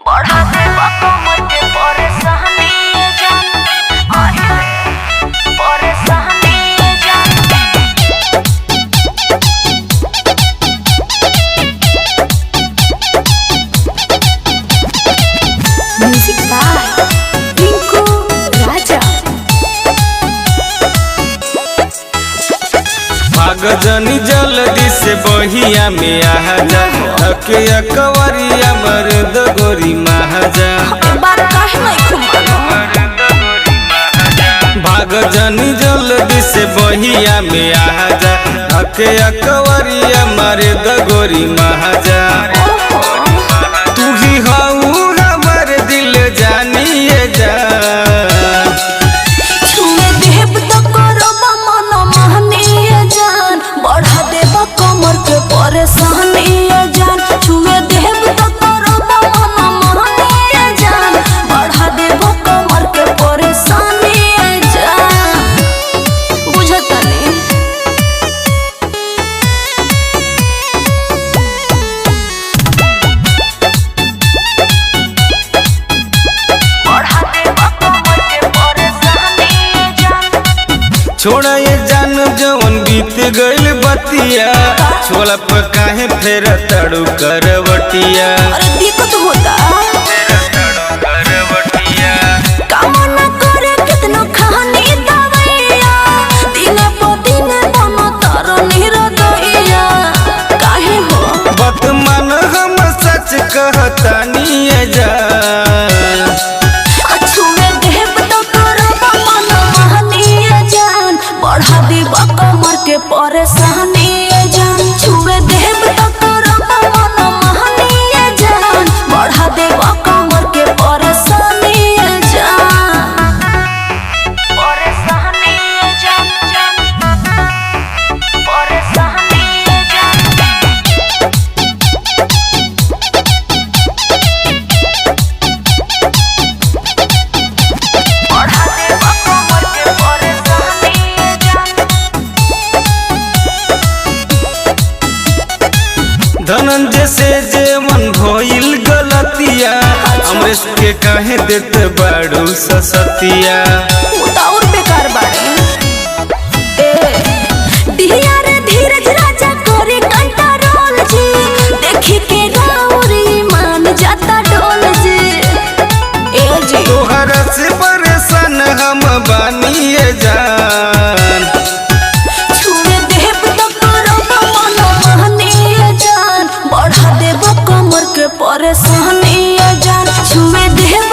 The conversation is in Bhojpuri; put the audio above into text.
बढ़ा दे कमर के परेशानी जान आही रे परेशानी जान। म्यूजिक बाय रिंकू राजा। भाग जनी जल्दी से बहिया में आ जा हके अकवरिया मर्द गोरी महाजा। भाग जनी जल्दी से बहिया में आ जा हके अकवरिया मर्द गोरी महाजा। तू ही हऊ हमर दिल जानिए जा कमर के परेशानी जान छुए देव तो करबा मन मानिए जान। बढ़ा देव कमर के परेशानी जान बुझतनी। बढ़ा देव कमर के परेशानी जान। छोड़ा ये जान जवन बीत गइल बतिया छोला पर काहे फेर तड़ू करवटिया। अरे दिक्कत होता काम न करे कितनो खानी दवाइया दिन प दिन मन तारो निरदइया काहे हो। बात मान हम सच कहतानी जा छुए देव तो करबा मन मानिए जान। बढ़ा देव कमर के परेशानी जान छुए देव तो करबा मन मानिए जान। बढ़ा देव कमर के परेशानी जान परेशानी जान जान परेशानी जान। बढ़ा देव कमर के परेशानी जान। धनंजय से जेवन भइल गलतिया अमरेश के काहे देत बाड़ू ससतिया। उताउर बेकार बाड़े दिया रे धीरज राजा करे कंट्रोल जी देखी के गौरी मान जाता डोल जी। ए जी तोहरा से परेशान हम बानिए जान। छुए देव तो करबा मन मानिए जान। बढ़ा देव कमर के परेशानी जान छुए देव